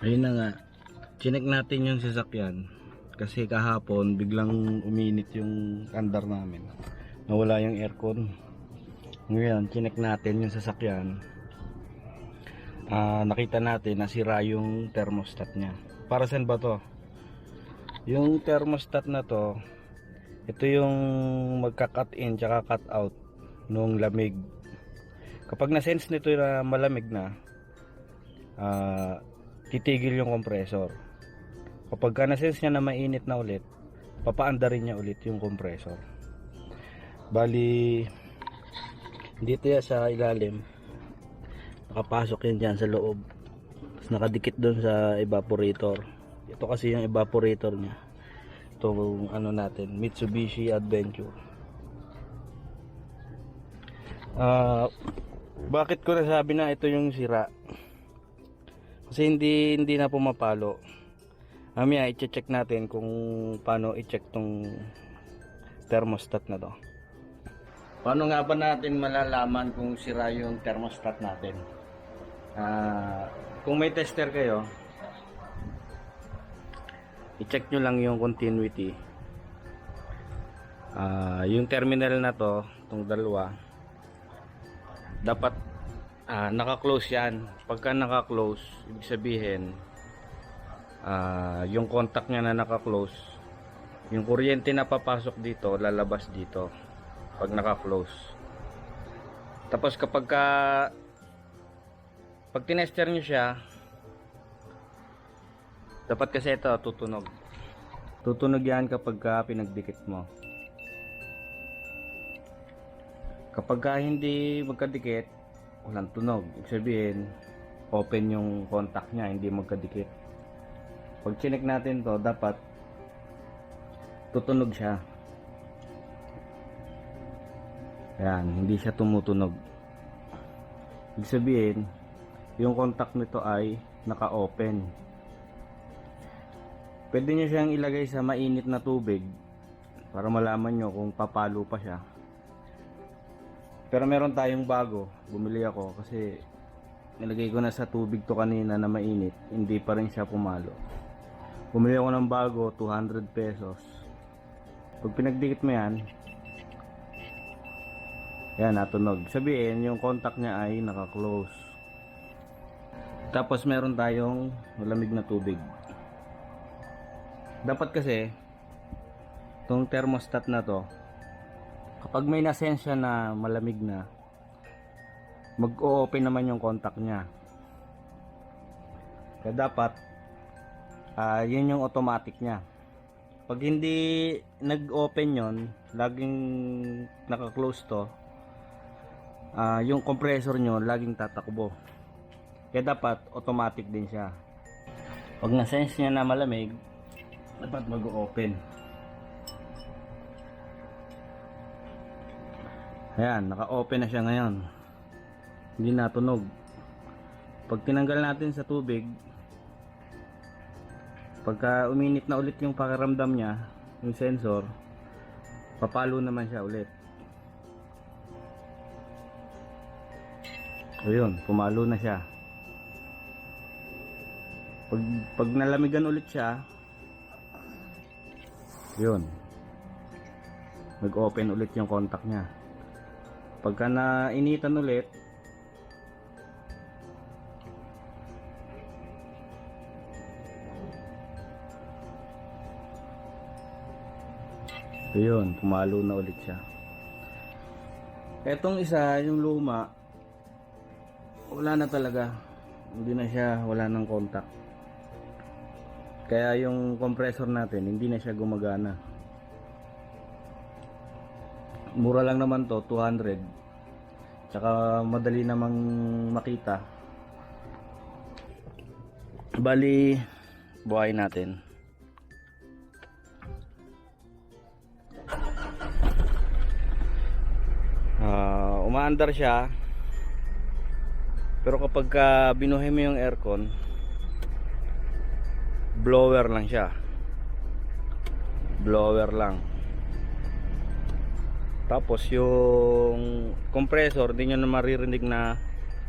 Ayun na nga, chinek natin yung sasakyan kasi kahapon biglang uminit yung andar namin, nawala yung aircon. Ngayon chinek natin yung sasakyan, nakita natin na sira yung thermostat nya. Para saan ba to? Yung thermostat na to, ito yung magka-cut in tsaka cut out nung lamig. Kapag na-sense nito na malamig na, titigil yung compressor. Kapag ka na-sense niya na mainit na ulit, papaandarin niya ulit yung compressor. Bali, dito yan sa ilalim, nakapasok yan dyan sa loob, tapos nakadikit doon sa evaporator. Ito kasi yung evaporator niya, itong ano natin, Mitsubishi Adventure. Bakit ko nasabi na ito yung sira? Kasi hindi na pumapalo. Mamaya i-check natin kung paano i-check tong thermostat na to. Paano nga ba natin malalaman kung sira yung thermostat natin? Kung may tester kayo, i-check nyo lang yung continuity. Yung terminal na to, itong dalawa, dapat naka-close yan. Pagka naka-close, ibig sabihin yung contact niya na naka-close, yung kuryente na papasok dito lalabas dito pag naka-close. Tapos pag tinester nyo siya, dapat kasi ito tutunog yan kapag pinagdikit mo. Kapag hindi magkadikit, walang tunog. Ibig sabihin open yung contact niya, hindi magkadikit. Pag chinek natin to, dapat tutunog siya. Ayan, hindi siya tumutunog. Ibig sabihin yung contact nito ay naka-open. Pwede nyo siyang ilagay sa mainit na tubig para malaman nyo kung papalo pa siya. Pero meron tayong bago, bumili ako kasi nilagay ko na sa tubig to kanina na mainit, hindi pa rin siya pumalo. Bumili ako ng bago, 200 pesos. Pag pinagdikit mo yan, yan, natunog. Sabihin yung contact niya ay naka-close. Tapos meron tayong malamig na tubig. Dapat kasi itong thermostat na to, kapag may nasensya na malamig na, mag-o-open naman yung contact niya. Kaya dapat yun yung automatic niya. Pag hindi nag-open yon, laging naka-close to, yung compressor nyo laging tatakbo. Kaya dapat automatic din siya. Pag na-sense niya na malamig, dapat mag-open. Ayan, naka-open na siya ngayon. Hindi natunog. Pag tinanggal natin sa tubig, pagka uminit na ulit yung pakiramdam niya, yung sensor, papalo naman siya ulit. Ayun, pumalo na siya. Pag nalamigan ulit siya, yun, nag-open ulit yung contact niya. Pagka nainitan ulit, ayun, pumalo na ulit siya. Etong isa, yung luma, wala na talaga, hindi na siya, wala nang contact. Kaya yung compressor natin hindi na siya gumagana. Mura lang naman to, 200. Tsaka madali namang makita. Bali, buhayin natin. Umaandar siya. Pero kapag binuhay mo yung aircon, blower lang siya. Blower lang. Tapos yung compressor, di nyo na maririnig na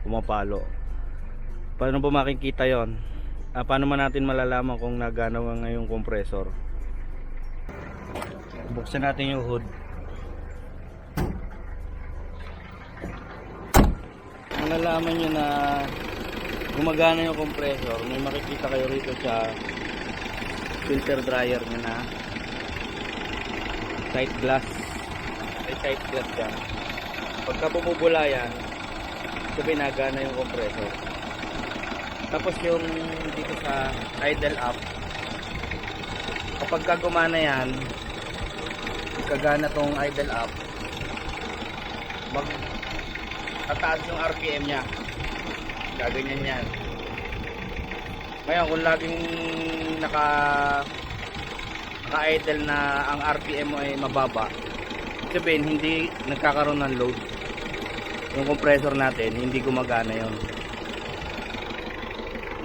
pumapalo. Paano ba makikita yon? paano man natin malalaman kung nagana nga yung compressor? Buksan natin yung hood. Malalaman nyo na gumagana yung compressor, may makikita kayo rito sa filter dryer nyo na tight glass. May tight glass yan. Pagka bumubula yan, sabi nagana yung compressor. Tapos yung dito sa idle up, kapag gumana yan, kagana tong idle up, tataas yung RPM nya, gaganyan yan. Ngayon kung laging naka-idle na ang RPM mo ay mababa, sabihin hindi nagkakaroon ng load yung compressor natin, hindi gumagana yon.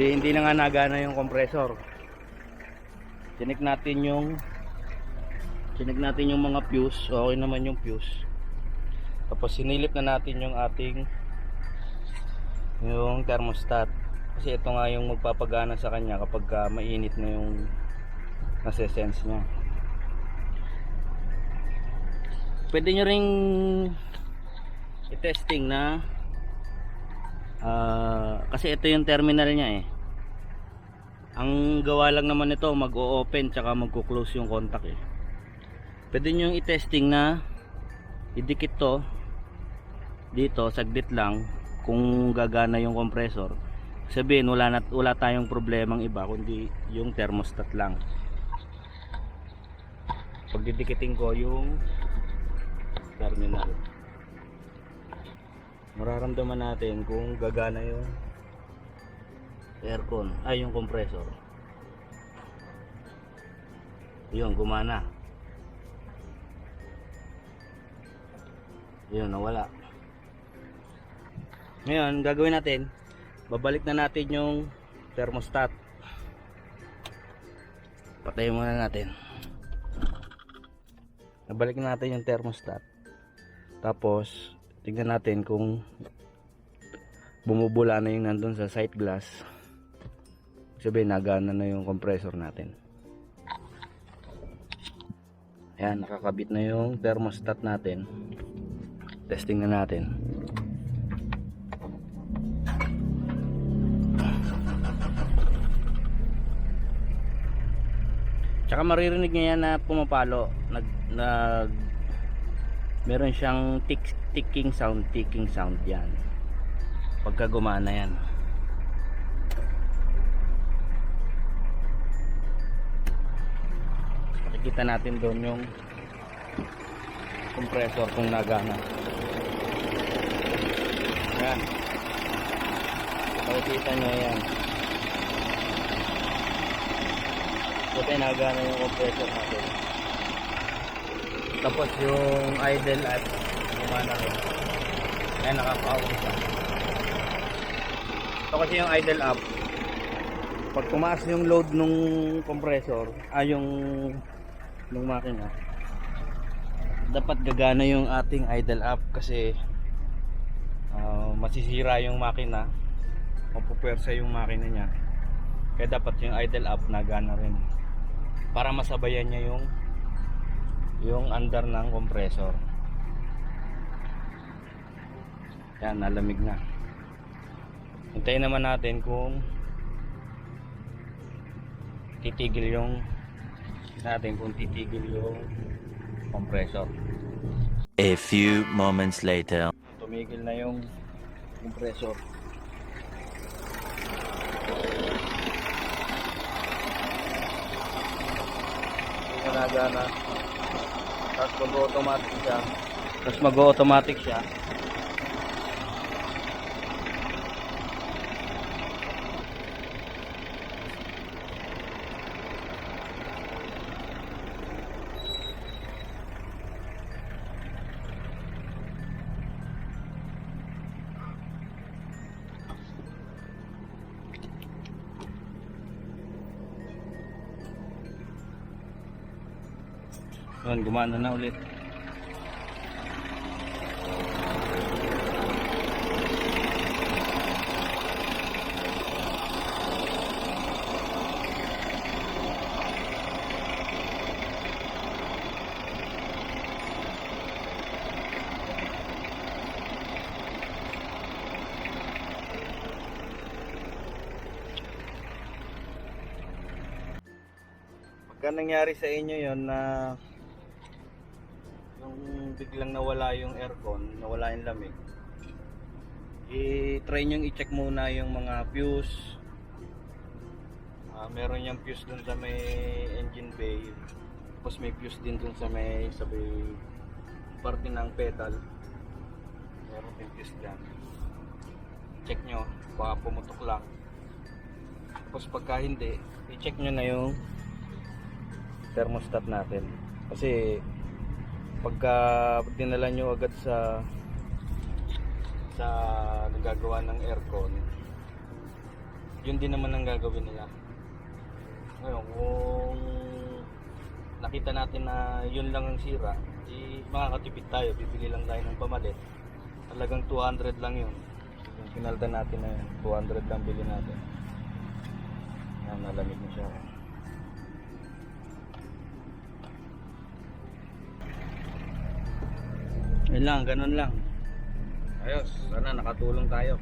Hindi na nga nagana yung compressor. Chinek natin yung mga fuse. Okay naman yung fuse. Tapos sinilip na natin yung ating thermostat, kasi ito nga yung magpapagana sa kanya kapag mainit na yung nase-sense nya. Pwede nyo ring i-testing na kasi ito yung terminal nya eh. Ang gawa lang naman ito, mag-o-open tsaka magko-close yung contact eh. Pwede nyo i-testing na idikit to dito, saglit lang, kung gagana yung compressor. Sabihin wala tayong problemang iba kundi yung thermostat lang. Pag didikitin ko yung terminal, mararamdaman natin kung gagana yung aircon, ay yung compressor. Yun, gumana. Yun, nawala. Ngayon, gagawin natin, babalik na natin yung thermostat. Patayin muna natin. Nabalik na natin yung thermostat. Tapos tingnan natin kung bumubula na yung nandun sa sight glass. Sabihin nagana na yung compressor natin. Ayan, nakakabit na yung thermostat natin. Testing na natin. Tsaka maririnig niya yan na pumapalo. Meron siyang ticking sound yan pagka gumana yan. Makikita natin doon yung compressor kung nagana. Yan, makikita nyo yan. Kasi nagana yung compressor natin. Tapos yung idle at gumana rin. Ayan, nakaka-out siya. Ito kasi yung idle up, pag tumaas yung load nung compressor, yung nung makina, dapat gagana yung ating idle up kasi masisira yung makina, mapupersa yung makina nya. Kaya dapat yung idle up nagana rin para masabayan niya yung under ng compressor. Yan, nalamig na. Hintayin naman natin kung titigil yung compressor. A few moments later. Tumigil na yung compressor. Hindi na nagana. Tapos mag-automatic siya. Yun, gumana na ulit. Pagka nangyari sa inyo yon na yung biglang nawala yung aircon, nawala yung lamig, i-try nyo i-check muna yung mga fuse. Meron yung fuse dun sa may engine bay, tapos may fuse din dun sa may parte ng pedal, meron din fuse dyan. Check nyo, baka pumutok lang. Tapos pagka hindi, i-check nyo na yung thermostat natin, kasi pagka dinala nyo agad sa nagagawa ng aircon, yun din naman ang gagawin nila. Ngayon, kung nakita natin na yun lang ang sira, makakatipid tayo, bibili lang tayo ng pamalit. Talagang 200 lang yun. Yung pinalda natin na yun, 200 lang bili natin. Yan, nalamig na siya. Yun lang, ganun lang. Ayos, sana nakatulong tayo.